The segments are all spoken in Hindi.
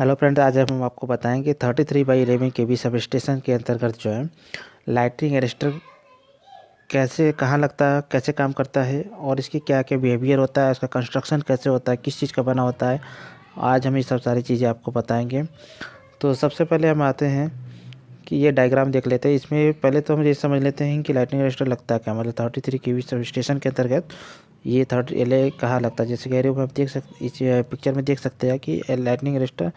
हेलो फ्रेंड, आज हम आपको बताएंगे 33/11 केवी सब स्टेशन के अंतर्गत जो है लाइटिंग अरेस्टर कैसे कहाँ लगता है, कैसे काम करता है और इसकी क्या क्या बिहेवियर होता है, इसका कंस्ट्रक्शन कैसे होता है, किस चीज़ का बना होता है। आज हम ये सब सारी चीज़ें आपको बताएंगे। तो सबसे पहले हम आते हैं कि ये डायग्राम देख लेते हैं। इसमें पहले तो हम ये समझ लेते हैं कि लाइटिंग अरेस्टर लगता है क्या, मतलब 33 केवी सब स्टेशन के अंतर्गत ये 30 LA कहाँ लगता है। जैसे कह रहे हो, आप देख सकते इस पिक्चर में देख सकते हैं कि लाइटनिंग अरेस्टर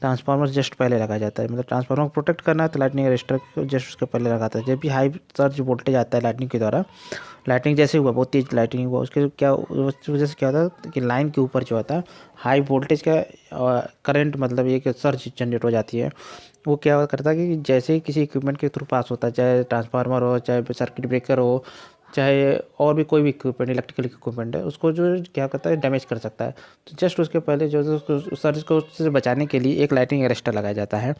ट्रांसफार्मर जस्ट पहले लगाया जाता है। मतलब ट्रांसफार्मर को प्रोटेक्ट करना है तो लाइटनिंग अरेस्टर को जस्ट उसके पहले लगाता है। जब भी हाई सर्ज वोल्टेज आता है लाइटनिंग के द्वारा, लाइटनिंग जैसे हुआ, बहुत तेज लाइटनिंग हुआ, उसके क्या उस वजह से क्या होता है कि लाइन के ऊपर जो होता है हाई वोल्टेज का करंट, मतलब एक सर्ज जनरेट हो जाती है। वो क्या करता है कि जैसे ही किसी इक्विपमेंट के थ्रू पास होता है, चाहे ट्रांसफार्मर हो, चाहे सर्किट ब्रेकर हो, चाहे और भी कोई भी इक्विपमेंट, इलेक्ट्रिकल इक्विपमेंट है, उसको जो क्या करता है डैमेज कर सकता है। तो जस्ट उसके पहले जो है उसको सर्ज को उससे बचाने के लिए एक लाइटिंग अरेस्टर लगाया जाता है।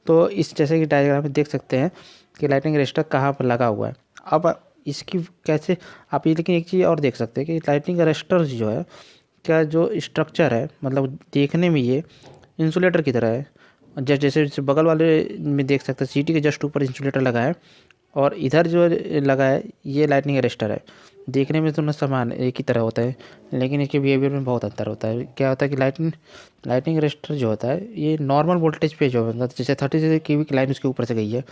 तो इस जैसे कि डायग्राम में देख सकते हैं कि लाइटिंग अरेस्टर कहाँ पर लगा हुआ है। अब इसकी कैसे आप ये, लेकिन एक चीज़ और देख सकते हैं कि लाइटिंग अरेस्टर जो है, क्या जो स्ट्रक्चर है, मतलब देखने में ये इंसुलेटर की तरह है। जैसे जैसे बगल वाले में देख सकते हैं सीटी के जस्ट ऊपर इंसुलेटर लगा है, और इधर जो लगा है ये लाइटनिंग अरेस्टर है। देखने में दोनों समान एक ही तरह होता है, लेकिन इसके बिहेवियर में बहुत अंतर होता है। क्या होता है कि लाइटनिंग अरेस्टर जो होता है ये नॉर्मल वोल्टेज पे जो है, मतलब जैसे 36 केवी की लाइन उसके ऊपर से गई है,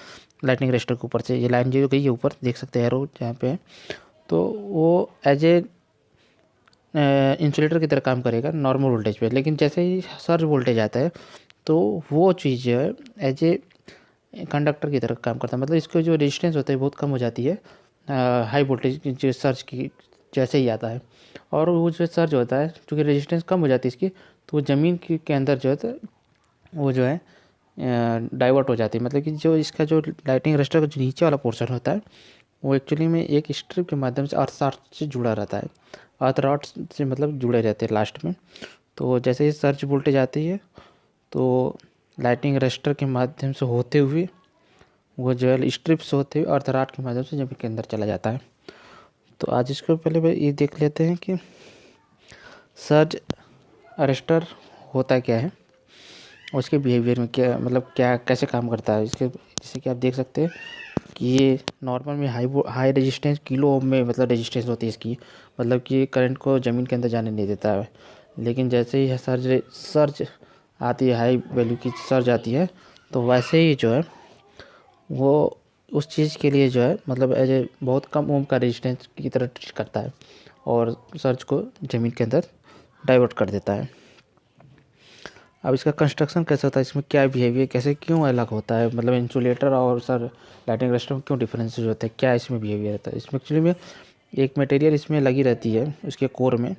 लाइटनिंग अरेस्टर के ऊपर से ये लाइन जो गई है ऊपर, देख सकते हैं एरो जहाँ पे है, तो वो एज ए इंसुलेटर की तरह काम करेगा नॉर्मल वोल्टेज पे। लेकिन जैसे ही सर्ज वोल्टेज आता है तो वो चीज़ जो है एज ए कंडक्टर की तरह काम करता है। मतलब इसको जो रेजिस्टेंस होता है बहुत कम हो जाती है हाई वोल्टेज जो सर्ज की जैसे ही आता है। और वो जो सर्ज होता है, चूँकि रेजिस्टेंस कम हो जाती है इसकी, तो वो ज़मीन के अंदर जो है वो जो है डाइवर्ट हो जाती है। मतलब कि जो इसका जो लाइटिंग अरेस्टर का जो नीचे वाला पोर्शन होता है वो एक्चुअली में एक स्ट्रिप के माध्यम से अर्थ रॉड से जुड़ा रहता है। अर्थ रॉड से मतलब जुड़े रहते हैं लास्ट में। तो जैसे ही सर्ज वोल्टेज आती है तो लाइटिंग अरेस्टर के माध्यम से होते हुए वो जो है स्ट्रिप्स होते हुए अर्थ रॉड के माध्यम से जमीन के अंदर चला जाता है। तो आज इसको पहले ये देख लेते हैं कि सर्ज अरेस्टर होता क्या है, उसके बिहेवियर में क्या, मतलब क्या कैसे काम करता है इसके। जैसे कि आप देख सकते हैं कि ये नॉर्मल में हाई रेजिस्टेंस किलो ओम में मतलब रेजिस्टेंस होती है इसकी, मतलब कि करंट को ज़मीन के अंदर जाने नहीं देता है। लेकिन जैसे ही सर्ज सर्ज आती है, हाई वैल्यू की सर्ज आती है, तो वैसे ही जो है वो उस चीज़ के लिए जो है मतलब एज ए बहुत कम ओम का रेजिस्टेंस की तरह ट्रीट करता है और सर्ज को ज़मीन के अंदर डाइवर्ट कर देता है। अब इसका कंस्ट्रक्शन कैसा होता है, इसमें क्या बिहेवियर, कैसे क्यों अलग होता है, मतलब इंसुलेटर और सर लाइटिंग अरेस्टर में क्यों डिफरेंसेस होते हैं, क्या इसमें बिहेवियर होता है। इसमें एक्चुअली में एक मटेरियल इसमें लगी रहती है उसके कोर में।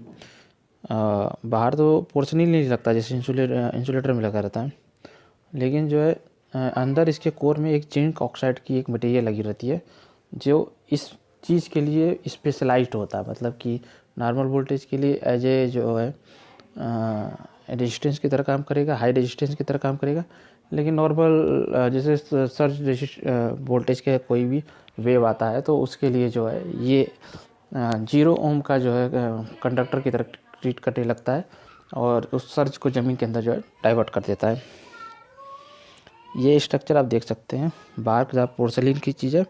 बाहर तो पोर्शनल नहीं लगता जैसे इंसुलेटर में लगा रहता है, लेकिन जो है अंदर इसके कोर में एक जिंक ऑक्साइड की एक मटेरियल लगी रहती है जो इस चीज़ के लिए स्पेशलाइज्ड होता है। मतलब कि नॉर्मल वोल्टेज के लिए एज ए जो है रेजिस्टेंस की तरह काम करेगा, हाई रेजिस्टेंस की तरह काम करेगा। लेकिन नॉर्मल जैसे सर्ज वोल्टेज का कोई भी वेव आता है तो उसके लिए जो है ये 0 ओम का जो है कंडक्टर की तरह ट्रीट करने लगता है और उस सर्ज को ज़मीन के अंदर जो है डाइवर्ट कर देता है। ये स्ट्रक्चर आप देख सकते हैं, बाहर की तरफ पोर्सलिन की चीज़ है,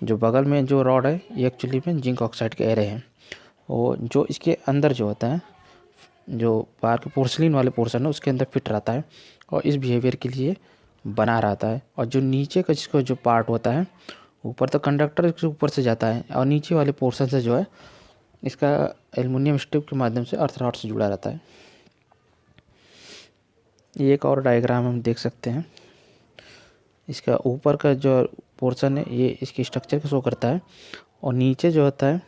जो बगल में जो रॉड है ये एक्चुअली में जिंक ऑक्साइड के एरे हैं। वो जो इसके अंदर जो होता है, जो बाहर के पोर्सलिन वाले पोर्शन है उसके अंदर फिट रहता है और इस बिहेवियर के लिए बना रहता है। और जो नीचे का जिसको जो पार्ट होता है, ऊपर तो कंडक्टर इसके ऊपर से जाता है और नीचे वाले पोर्शन से जो है इसका एल्युमिनियम स्ट्रिप के माध्यम से अर्थ रॉड से जुड़ा रहता है। ये एक और डायग्राम हम देख सकते हैं। इसका ऊपर का जो पोर्शन है ये इसकी स्ट्रक्चर को शो करता है, और नीचे जो होता है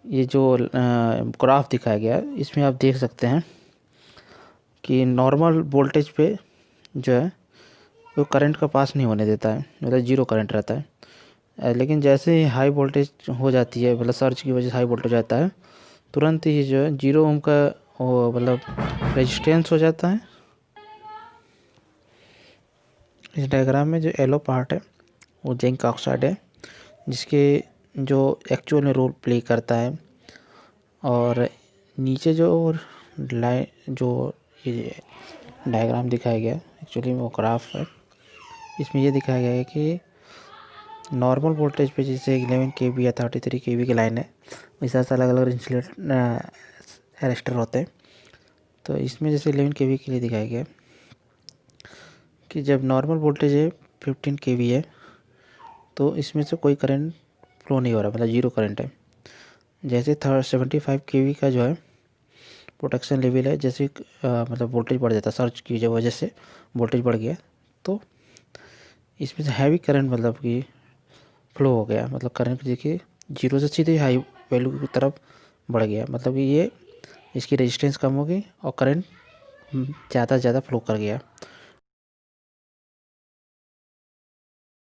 ये जो ग्राफ दिखाया गया है इसमें आप देख सकते हैं कि नॉर्मल वोल्टेज पे जो है वो करंट का पास नहीं होने देता है, मतलब जीरो करंट रहता है। लेकिन जैसे ही हाई वोल्टेज हो जाती है, मतलब सर्ज की वजह से हाई वोल्टेज आता है, तुरंत ही जो है 0 ओम का वो मतलब रेजिस्टेंस हो जाता है। इस डायग्राम में जो येलो पार्ट है वो जिंक ऑक्साइड है, जिसके जो एक्चुअल में रोल प्ले करता है। और नीचे जो लाइन जो ये डायग्राम दिखाया गया है, एक्चुअली वो ग्राफ है। इसमें ये दिखाया गया है कि नॉर्मल वोल्टेज पे जैसे 11 kV या 33 kV की लाइन है, वैसे अलग अलग इंसुलेट अरेस्टर होते हैं। तो इसमें जैसे 11 kV के लिए दिखाया गया है कि जब नॉर्मल वोल्टेज है 15 kV है, तो इसमें से कोई करंट फ्लो नहीं हो रहा, मतलब जीरो करंट है। जैसे 75 kV का जो है प्रोटेक्शन लेवल है, जैसे मतलब वोल्टेज बढ़ जाता है, सर्च की वजह से वोल्टेज बढ़ गया, तो इसमें से हैवी करंट मतलब कि फ्लो हो गया, मतलब करंट देखिए जीरो से सीधे हाई वैल्यू की तरफ बढ़ गया, मतलब कि ये इसकी रेजिस्टेंस कम हो गई और करंट ज़्यादा से ज़्यादा फ्लो कर गया।